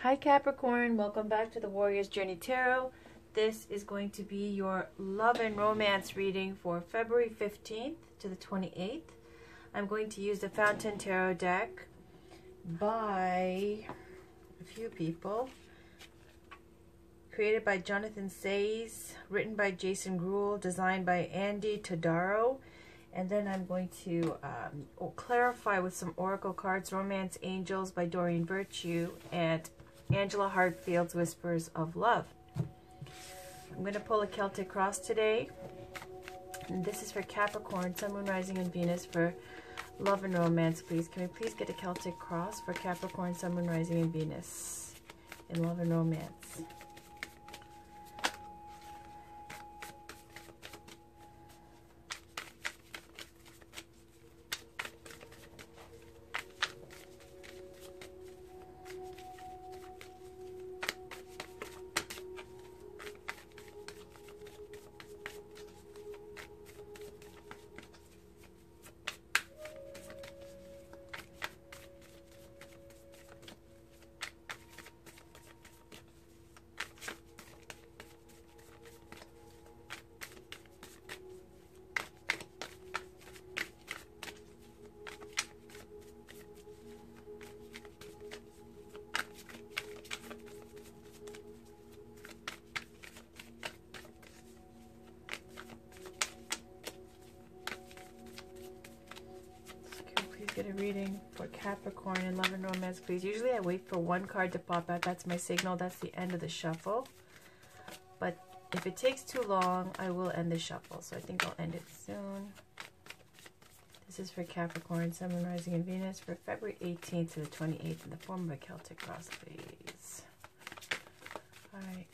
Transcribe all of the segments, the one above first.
Hi Capricorn, welcome back to the Warrior's Journey Tarot. This is going to be your love and romance reading for February 15th to the 28th. I'm going to use the Fountain Tarot deck by a few people. Created by Jonathan Sayes, written by Jason Gruel, designed by Andy Todaro. And then I'm going to clarify with some oracle cards, Romance Angels by Doreen Virtue and Angela Hartfield's Whispers of Love. I'm going to pull a Celtic cross today. And this is for Capricorn, Sun, Moon, Rising, and Venus for love and romance, please. Can we please get a Celtic cross for Capricorn, Sun, Moon, Rising, and Venus in love and romance? Get a reading for Capricorn in love and romance, please. Usually I wait for one card to pop out. That's my signal. That's the end of the shuffle. But if it takes too long, I will end the shuffle. So I think I'll end it soon. This is for Capricorn, Sun, Moon, Rising, and Venus for February 18th to the 28th in the form of a Celtic cross, please. All right.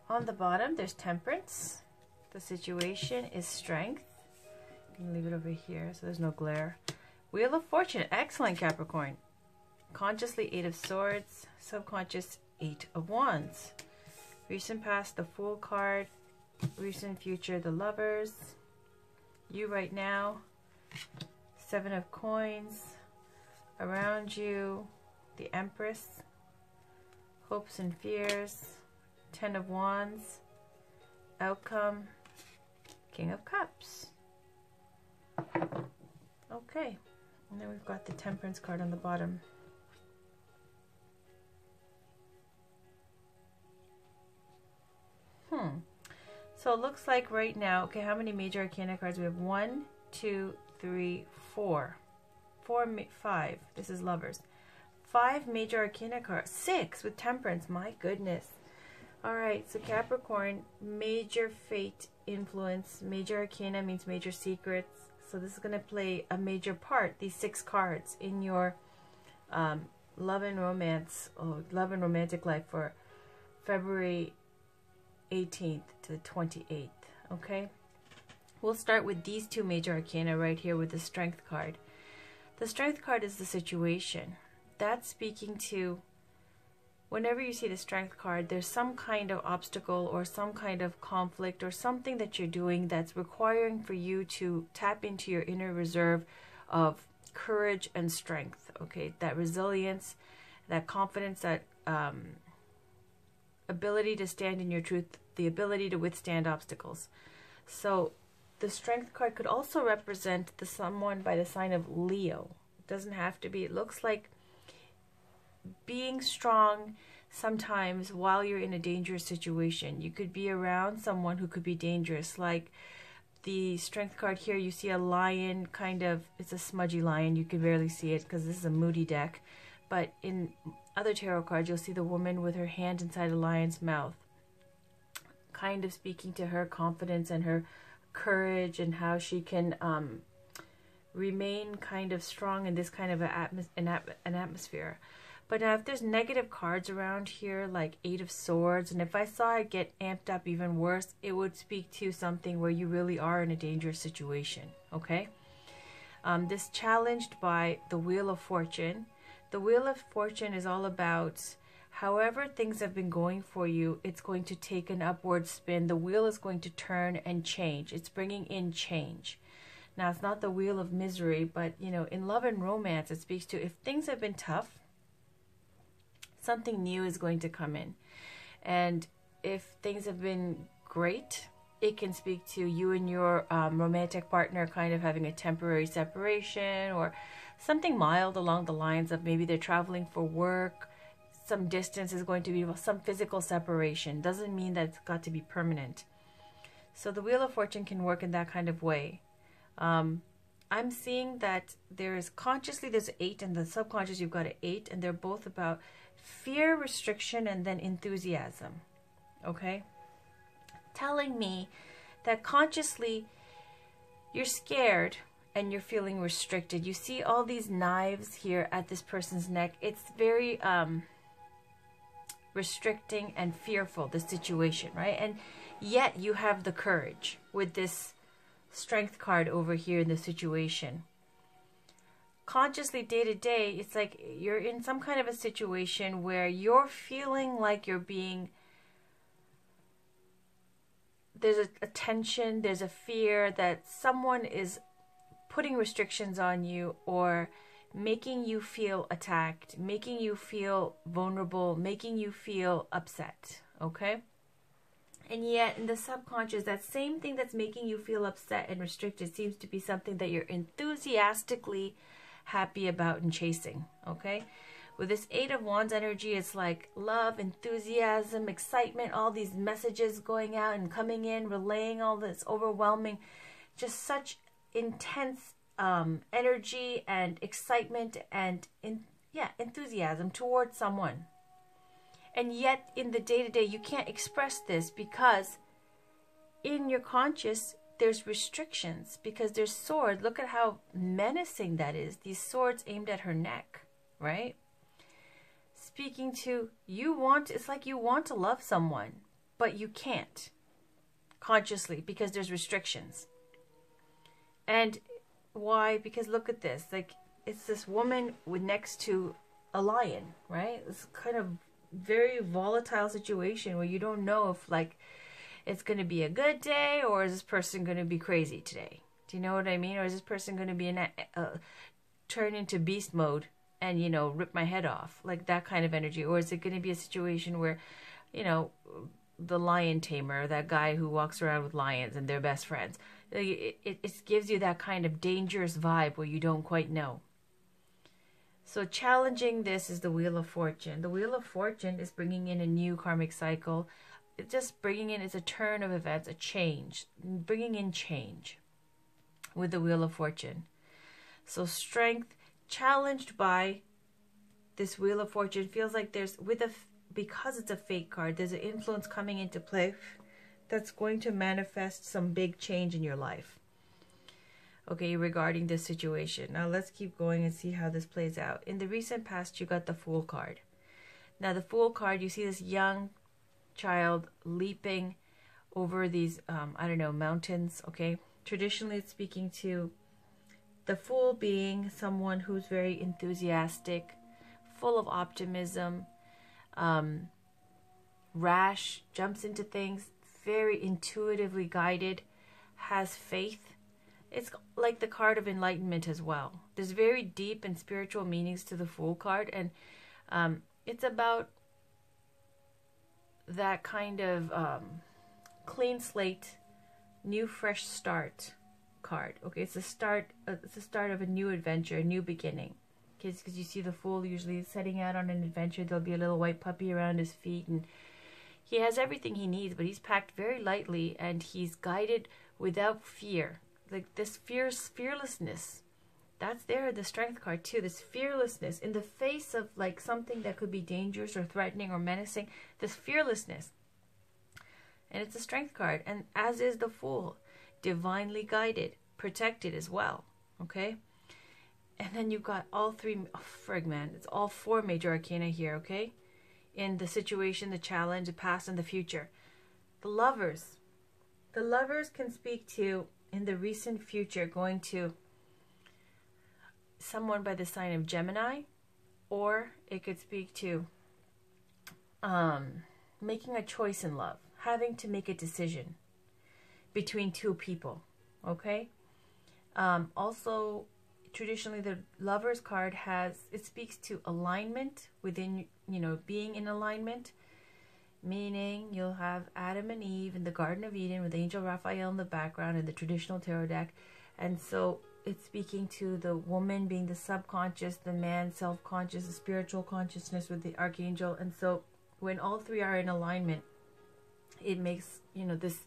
On the bottom, there's Temperance. The situation is Strength. You can leave it over here so there's no glare. Wheel of Fortune. Excellent, Capricorn. Consciously, 8 of Swords. Subconscious, 8 of Wands. Recent past, the Fool card. Recent future, the Lovers. You right now, 7 of Coins. Around you, the Empress. Hopes and fears. 10 of Wands, outcome, King of Cups. Okay, and then we've got the Temperance card on the bottom. So it looks like right now, okay, how many major arcana cards? We have 1, 2, 3, 4. 5. This is Lovers. 5 major arcana cards. 6 with Temperance. My goodness. Alright, so Capricorn, major fate influence. Major arcana means major secrets. So this is going to play a major part, these 6 cards, in your love and romance, or love and romantic life for February 18th to the 28th. Okay? We'll start with these 2 major arcana right here with the Strength card. The Strength card is the situation. That's speaking to, whenever you see the Strength card, there's some kind of obstacle or some kind of conflict or something that you're doing that's requiring for you to tap into your inner reserve of courage and strength, okay? That resilience, that confidence, that ability to stand in your truth, the ability to withstand obstacles. So the Strength card could also represent the someone by the sign of Leo. It doesn't have to be. It looks like being strong sometimes while you're in a dangerous situation. You could be around someone who could be dangerous. Like the Strength card here, you see a lion, kind of, it's a smudgy lion. You can barely see it because this is a moody deck. But in other tarot cards, you'll see the woman with her hand inside a lion's mouth, kind of speaking to her confidence and her courage and how she can remain kind of strong in this kind of an atmosphere. But now if there's negative cards around here, like 8 of Swords, and if I saw it get amped up even worse, it would speak to something where you really are in a dangerous situation, okay? This challenged by the Wheel of Fortune. The Wheel of Fortune is all about however things have been going for you, it's going to take an upward spin. The wheel is going to turn and change. It's bringing in change. Now, it's not the wheel of misery, but, you know, in love and romance, it speaks to if things have been tough, something new is going to come in. And if things have been great, it can speak to you and your romantic partner kind of having a temporary separation, or something mild along the lines of maybe they're traveling for work. Some distance is going to be some physical separation. Doesn't mean that it's got to be permanent. So the Wheel of Fortune can work in that kind of way. I'm seeing that there's consciously there's 8, and the subconscious you've got an 8, and they're both about fear, restriction, and then enthusiasm. Okay? Telling me that consciously you're scared and you're feeling restricted. You see all these knives here at this person's neck. It's very restricting and fearful, the situation, right? And yet you have the courage with this Strength card over here in the situation. Consciously, day to day, it's like you're in some kind of a situation where you're feeling like you're being, there's a tension, there's a fear that someone is putting restrictions on you, or making you feel attacked, making you feel vulnerable, making you feel upset, okay? And yet, in the subconscious, that same thing that's making you feel upset and restricted seems to be something that you're enthusiastically happy about and chasing, okay? With this 8 of Wands energy, it's like love, enthusiasm, excitement, all these messages going out and coming in, relaying all this overwhelming, just such intense energy and excitement and enthusiasm towards someone. And yet, in the day-to-day, you can't express this because in your conscious, there's restrictions because there's swords. Look at how menacing that is. These swords aimed at her neck, right? Speaking to, it's like you want to love someone, but you can't consciously because there's restrictions. And why? Because look at this. Like, it's this woman next to a lion, right? It's kind of very volatile situation where you don't know if like it's going to be a good day, or is this person going to be crazy today? Do you know what I mean? Or is this person going to be turn into beast mode and, you know, rip my head off, like that kind of energy? Or is it going to be a situation where, you know, the lion tamer, that guy who walks around with lions and they're best friends, it gives you that kind of dangerous vibe where you don't quite know. So challenging this is the Wheel of Fortune. The Wheel of Fortune is bringing in a new karmic cycle. It's just bringing in, it's a turn of events, a change, bringing in change with the Wheel of Fortune. So strength, challenged by this Wheel of Fortune, feels like there's, because it's a fate card, there's an influence coming into play that's going to manifest some big change in your life. Okay, regarding this situation. Now let's keep going and see how this plays out. In the recent past, you got the Fool card. Now the Fool card, you see this young child leaping over these, mountains, okay? Traditionally, it's speaking to the Fool being someone who's very enthusiastic, full of optimism, rash, jumps into things, very intuitively guided, has faith. It's like the card of enlightenment as well. There's very deep and spiritual meanings to the Fool card, and it's about that kind of clean slate, new fresh start card. Okay, it's the start of a new adventure, a new beginning. Okay, because you see the Fool usually setting out on an adventure. There'll be a little white puppy around his feet, and he has everything he needs, but he's packed very lightly, and he's guided without fear. Like this fearlessness, that's there, the Strength card too. This fearlessness in the face of like something that could be dangerous or threatening or menacing. This fearlessness, and it's a Strength card, and as is the Fool, divinely guided, protected as well. Okay, and then you've got all three. Oh, frig, man, it's all 4 major arcana here. Okay, in the situation, the challenge, the past, and the future. The Lovers. The Lovers can speak to, in the recent future, going to someone by the sign of Gemini, or it could speak to making a choice in love, having to make a decision between two people, okay? Also, traditionally, the Lovers card it speaks to alignment within, being in alignment, meaning you'll have Adam and Eve in the Garden of Eden with Angel Raphael in the background in the traditional tarot deck. And so it's speaking to the woman being the subconscious, the man self-conscious, the spiritual consciousness with the archangel. And so when all three are in alignment, it makes, this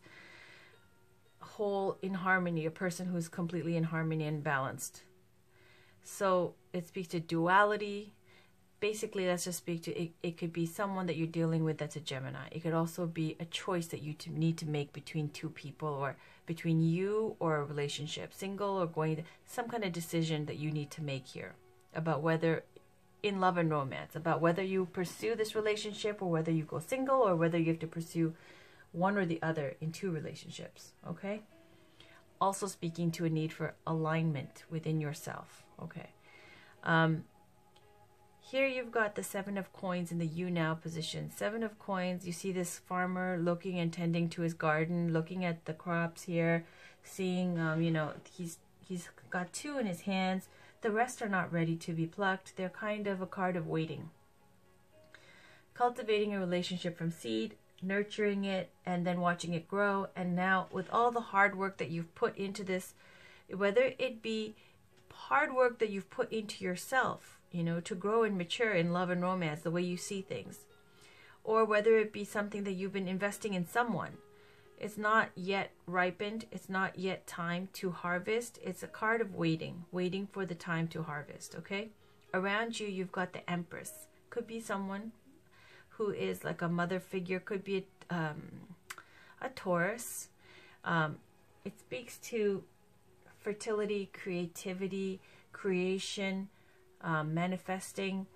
whole in harmony, a person who's completely in harmony and balanced. So it speaks to duality. Basically, let's just speak to it. It could be someone that you're dealing with that's a Gemini. It could also be a choice that you need to make between two people, or between you or a relationship, single or going to, some kind of decision that you need to make here about whether in love and romance, about whether you pursue this relationship or whether you go single, or whether you have to pursue one or the other in two relationships, okay? Also speaking to a need for alignment within yourself, okay? Here you've got the Seven of Coins in the you now position. Seven of Coins, you see this farmer looking and tending to his garden, looking at the crops here, seeing, he's got two in his hands. The rest are not ready to be plucked. They're kind of a card of waiting. Cultivating a relationship from seed, nurturing it, and then watching it grow. And now with all the hard work that you've put into this, whether it be hard work that you've put into yourself, to grow and mature in love and romance, the way you see things, or whether it be something that you've been investing in someone, it's not yet ripened, it's not yet time to harvest. It's a card of waiting for the time to harvest, okay? Around you, you've got the Empress. Could be someone who is like a mother figure, could be a Taurus. It speaks to fertility, creativity, creation, manifesting,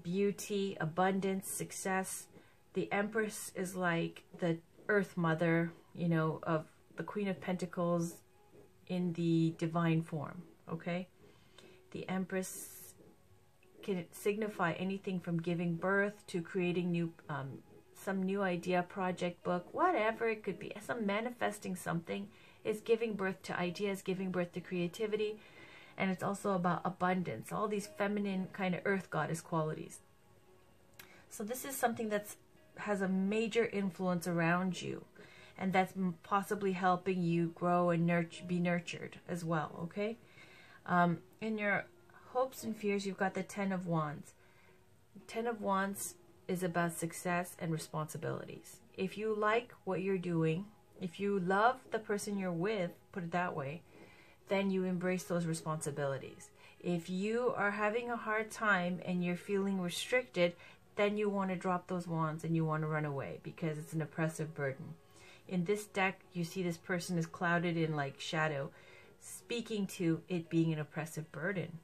beauty, abundance, success. The Empress is like the Earth Mother, of the Queen of Pentacles in the divine form, okay? The Empress can signify anything from giving birth to creating some new idea, project, book, whatever it could be. Some manifesting something is giving birth to ideas, giving birth to creativity. And it's also about abundance, all these feminine kind of earth goddess qualities. So this is something that has a major influence around you, and that's possibly helping you grow and be nurtured as well, okay? In your hopes and fears, you've got the Ten of Wands. Ten of Wands is about success and responsibilities. If you like what you're doing, if you love the person you're with, put it that way, then you embrace those responsibilities. If you are having a hard time and you're feeling restricted, then you want to drop those wands and you want to run away because it's an oppressive burden. In this deck, you see this person is clouded in like shadow, speaking to it being an oppressive burden.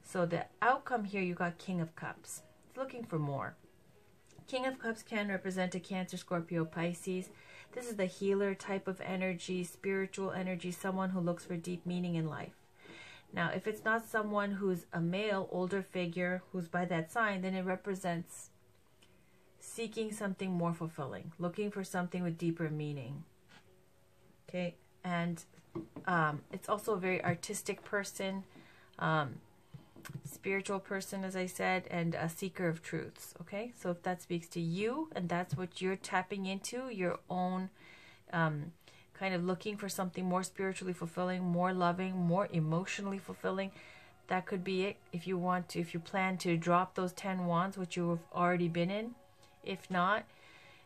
So the outcome here, you got King of Cups. It's looking for more. King of Cups can represent a Cancer, Scorpio, Pisces. This is the healer type of energy, spiritual energy, someone who looks for deep meaning in life. Now, if it's not someone who's a male, older figure, who's by that sign, then it represents seeking something more fulfilling, looking for something with deeper meaning. Okay, and it's also a very artistic person, spiritual person, as I said, and a seeker of truths. Okay, so if that speaks to you and that's what you're tapping into, your own kind of looking for something more spiritually fulfilling, more loving, more emotionally fulfilling, that could be it. If you want to, if you plan to drop those 10 wands, which you've already been in. If not,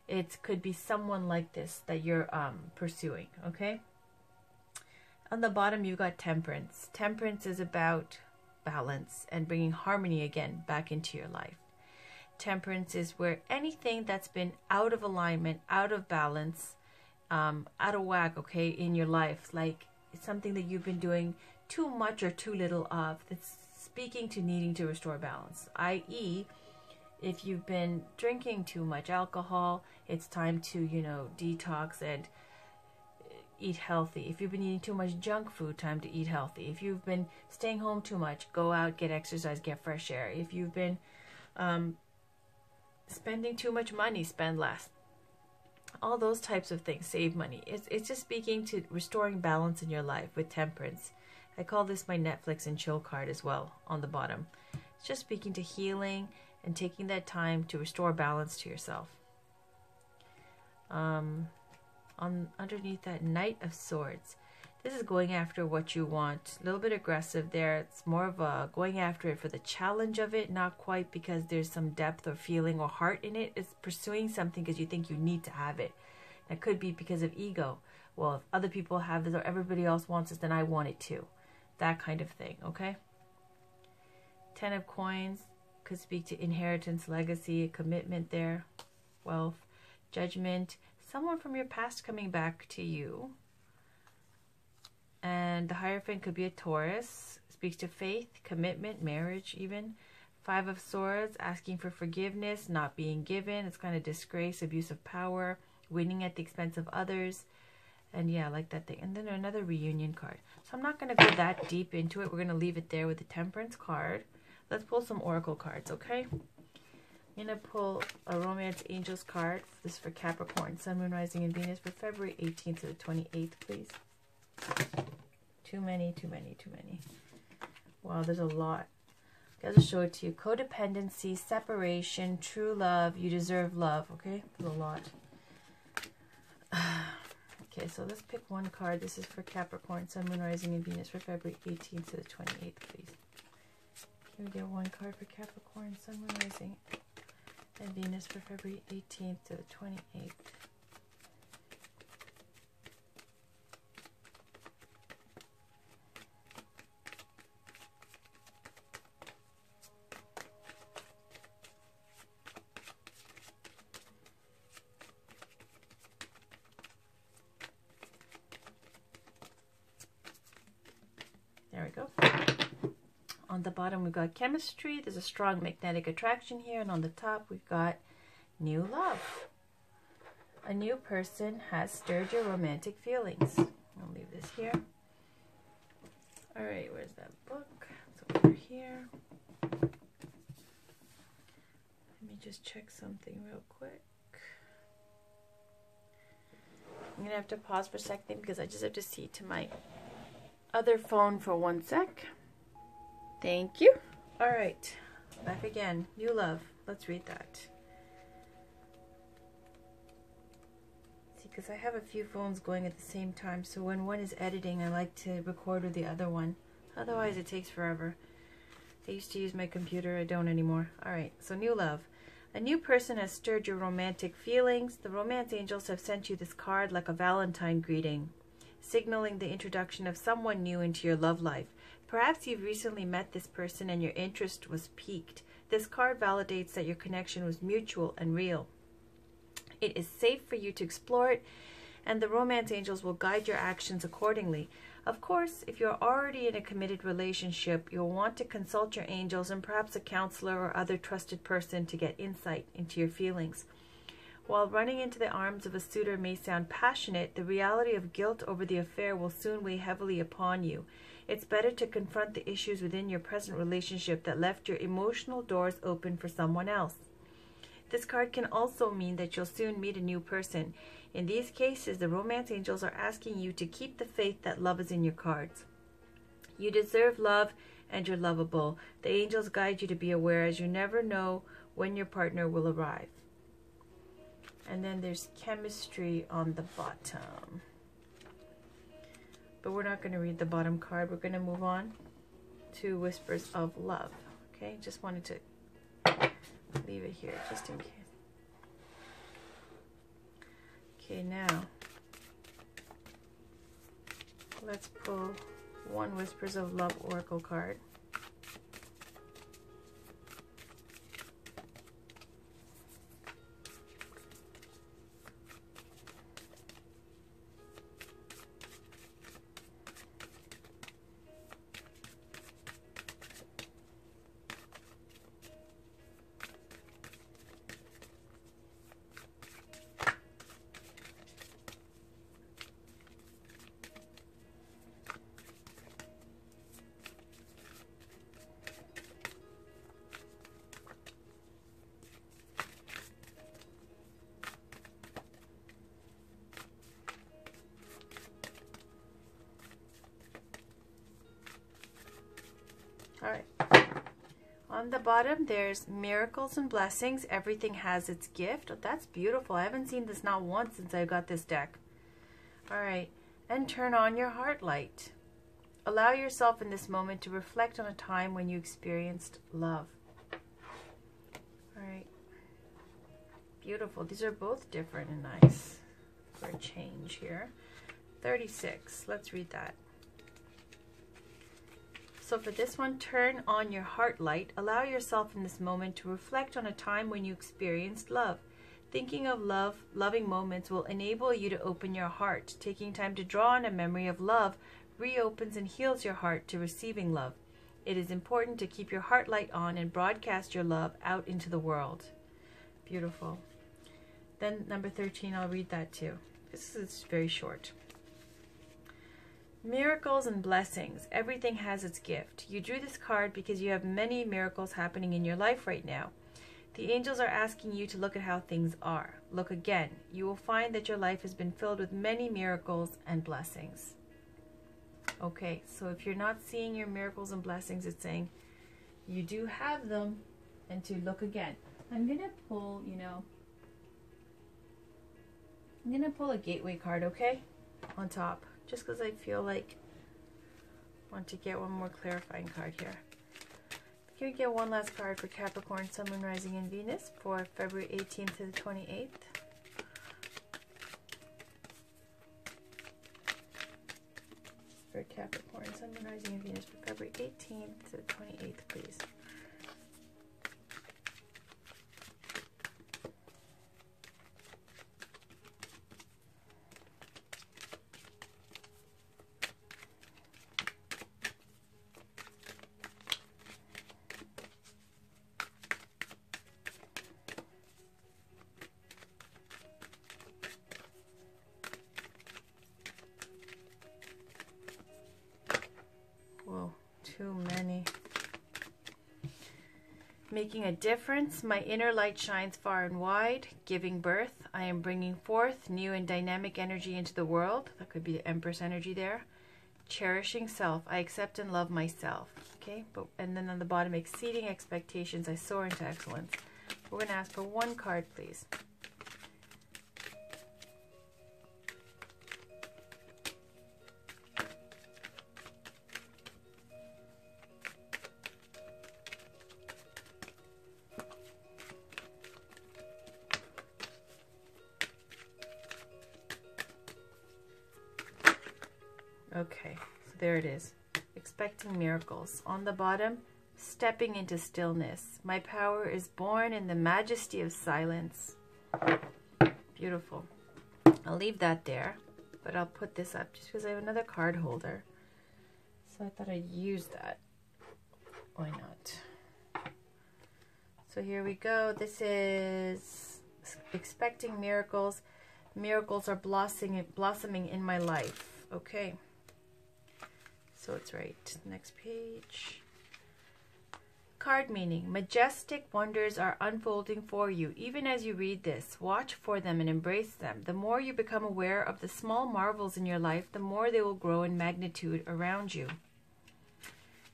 it could be someone like this that you're pursuing, okay? On the bottom, you've got Temperance. Temperance is about balance and bringing harmony again back into your life. Temperance is where anything that's been out of alignment, out of balance, out of whack, okay, in your life, like it's something that you've been doing too much or too little of, that's speaking to needing to restore balance, i.e., if you've been drinking too much alcohol, it's time to, detox and eat healthy. If you've been eating too much junk food, time to eat healthy. If you've been staying home too much, go out, get exercise, get fresh air. If you've been Spending too much money, spend less. All those types of things, save money. It's just speaking to restoring balance in your life with temperance. I call this my Netflix and chill card as well on the bottom. It's just speaking to healing and taking that time to restore balance to yourself. Underneath that, Knight of Swords. This is going after what you want. A little bit aggressive there. It's more of a going after it for the challenge of it, not quite because there's some depth or feeling or heart in it. It's pursuing something because you think you need to have it. That could be because of ego. Well, if other people have this or everybody else wants this, then I want it too. That kind of thing, okay? 10 of Coins could speak to inheritance, legacy, commitment there, wealth, judgment, someone from your past coming back to you. And the Hierophant could be a Taurus, speaks to faith, commitment, marriage even. 5 of Swords, asking for forgiveness, not being given. It's kind of disgrace, abuse of power, winning at the expense of others. And yeah, like that thing. And then another reunion card. So I'm not going to go that deep into it. We're going to leave it there with the Temperance card. Let's pull some Oracle cards, okay? I'm going to pull a Romance Angels card. This is for Capricorn, Sun, Moon, Rising, and Venus for February 18th to the 28th, please. Too many. Wow, there's a lot. I'll show it to you. Codependency, separation, true love. You deserve love, okay? There's a lot. Okay, so let's pick one card. This is for Capricorn, Sun, Moon, Rising, and Venus for February 18th to the 28th, please. Can we get one card for Capricorn, Sun, Moon, Rising, and Venus for February 18th to the 28th? There we go. On the bottom, we've got chemistry. There's a strong magnetic attraction here. And on the top, we've got new love. A new person has stirred your romantic feelings. I'll leave this here. All right, where's that book? It's over here. Let me just check something real quick. I'm going to have to pause for a second because I just have to see to my other phone for 1 sec. Thank you. All right, back again. New love. Let's read that. See, because I have a few phones going at the same time, so when one is editing, I like to record with the other one. Otherwise, it takes forever. I used to use my computer. I don't anymore. All right, so new love. A new person has stirred your romantic feelings. The romance angels have sent you this card like a Valentine greeting, signaling the introduction of someone new into your love life. Perhaps you've recently met this person and your interest was piqued. This card validates that your connection was mutual and real. It is safe for you to explore it, and the romance angels will guide your actions accordingly. Of course, if you're already in a committed relationship, you'll want to consult your angels and perhaps a counselor or other trusted person to get insight into your feelings. While running into the arms of a suitor may sound passionate, the reality of guilt over the affair will soon weigh heavily upon you. It's better to confront the issues within your present relationship that left your emotional doors open for someone else. This card can also mean that you'll soon meet a new person. In these cases, the romance angels are asking you to keep the faith that love is in your cards. You deserve love and you're lovable. The angels guide you to be aware, as you never know when your partner will arrive. And then there's chemistry on the bottom. But we're not going to read the bottom card. We're going to move on to Whispers of Love. Okay, just wanted to leave it here just in case. Okay, now let's pull one Whispers of Love Oracle card. All right. On the bottom, there's miracles and blessings. Everything has its gift. Oh, that's beautiful. I haven't seen this not once since I got this deck. All right. And turn on your heart light. Allow yourself in this moment to reflect on a time when you experienced love. All right. Beautiful. These are both different and nice for a change here. 36. Let's read that. So for this one, turn on your heart light. Allow yourself in this moment to reflect on a time when you experienced love. Thinking of loving moments will enable you to open your heart. Taking time to draw on a memory of love reopens and heals your heart to receiving love. It is important to keep your heart light on and broadcast your love out into the world. Beautiful. Then number 13, I'll read that too. This is very short. Miracles and blessings. Everything has its gift. You drew this card because you have many miracles happening in your life right now. The angels are asking you to look at how things are. Look again. You will find that your life has been filled with many miracles and blessings. Okay, so if you're not seeing your miracles and blessings, it's saying you do have them and to look again. I'm going to pull, I'm going to pull a gateway card, okay, on top. Just because I feel like I want to get one more clarifying card here. Can we get one last card for Capricorn, Sun, Moon, Rising, and Venus for February 18th to the 28th? For Capricorn, Sun, Moon, Rising, and Venus for February 18th to the 28th, please. Whoa, too many. Making a difference. My inner light shines far and wide. Giving birth. I am bringing forth new and dynamic energy into the world. That could be the Empress energy there. Cherishing self. I accept and love myself. Okay, and then on the bottom, exceeding expectations. I soar into excellence. We're going to ask for one card, please. Okay, so there it is. Expecting miracles. On the bottom, stepping into stillness. My power is born in the majesty of silence. Beautiful. I'll leave that there, but I'll put this up just because I have another card holder. So I thought I'd use that. Why not? So here we go. This is expecting miracles. Miracles are blossoming in my life. Okay. So it's right. Next page. Card meaning. Majestic wonders are unfolding for you. Even as you read this, watch for them and embrace them. The more you become aware of the small marvels in your life, the more they will grow in magnitude around you.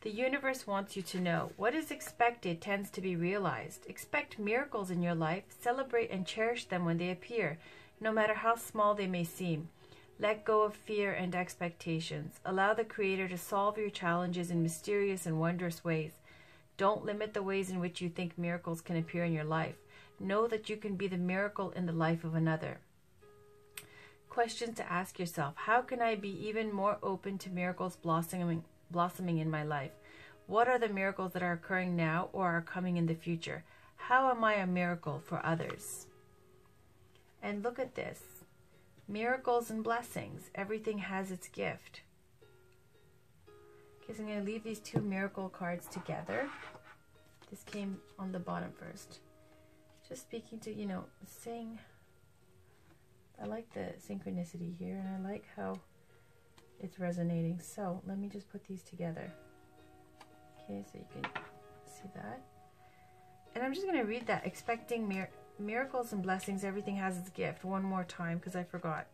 The universe wants you to know what is expected tends to be realized. Expect miracles in your life. Celebrate and cherish them when they appear, no matter how small they may seem. Let go of fear and expectations. Allow the Creator to solve your challenges in mysterious and wondrous ways. Don't limit the ways in which you think miracles can appear in your life. Know that you can be the miracle in the life of another. Questions to ask yourself. How can I be even more open to miracles blossoming in my life? What are the miracles that are occurring now or are coming in the future? How am I a miracle for others? And look at this. Miracles and blessings. Everything has its gift. Okay, so I'm going to leave these two miracle cards together. This came on the bottom first. Just speaking to, saying, I like the synchronicity here, and I like how it's resonating. So let me just put these together. Okay, so you can see that. And I'm just going to read that. Expecting miracles and blessings, everything has its gift. One more time, because I forgot.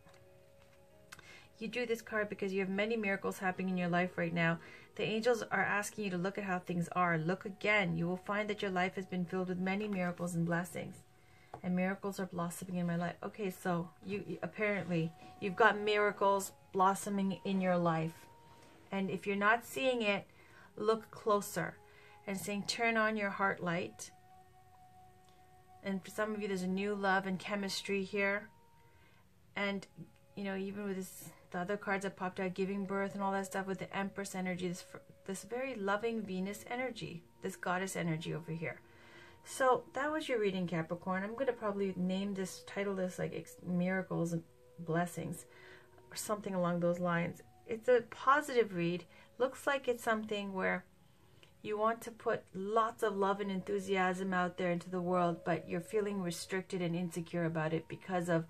You drew this card because you have many miracles happening in your life right now. The angels are asking you to look at how things are. Look again. You will find that your life has been filled with many miracles and blessings. And miracles are blossoming in my life. Okay, so apparently you've got miracles blossoming in your life. And if you're not seeing it, look closer. And saying, turn on your heart light. And for some of you, there's a new love and chemistry here. And, you know, even with the other cards that popped out, giving birth and all that stuff, with the Empress energy, this very loving Venus energy, this goddess energy over here. So that was your reading, Capricorn. I'm going to probably title this like Miracles and Blessings or something along those lines. It's a positive read. Looks like it's something where you want to put lots of love and enthusiasm out there into the world, but you're feeling restricted and insecure about it because of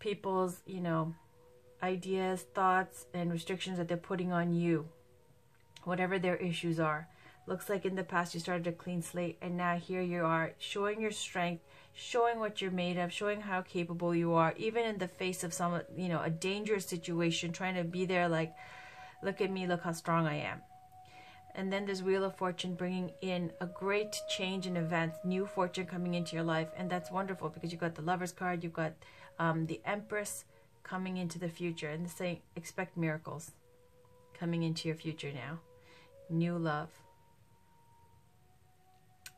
people's, you know, ideas, thoughts, and restrictions that they're putting on you, whatever their issues are. Looks like in the past you started a clean slate, and now here you are showing your strength, showing what you're made of, showing how capable you are, even in the face of some, you know, a dangerous situation, trying to be there like, look at me, look how strong I am. And then there's Wheel of Fortune bringing in a great change in events, new fortune coming into your life. And that's wonderful because you've got the Lover's card, you've got the Empress coming into the future. And saying, expect miracles coming into your future now. New love.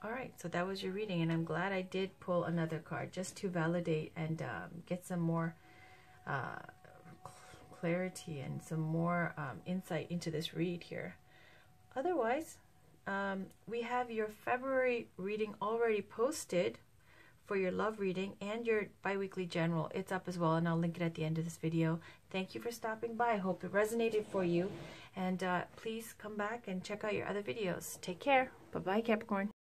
All right, so that was your reading. And I'm glad I did pull another card just to validate and get some more clarity and some more insight into this read here. Otherwise, we have your February reading already posted for your love reading and your bi-weekly general. It's up as well, and I'll link it at the end of this video. Thank you for stopping by. I hope it resonated for you. And please come back and check out your other videos. Take care. Bye-bye, Capricorn.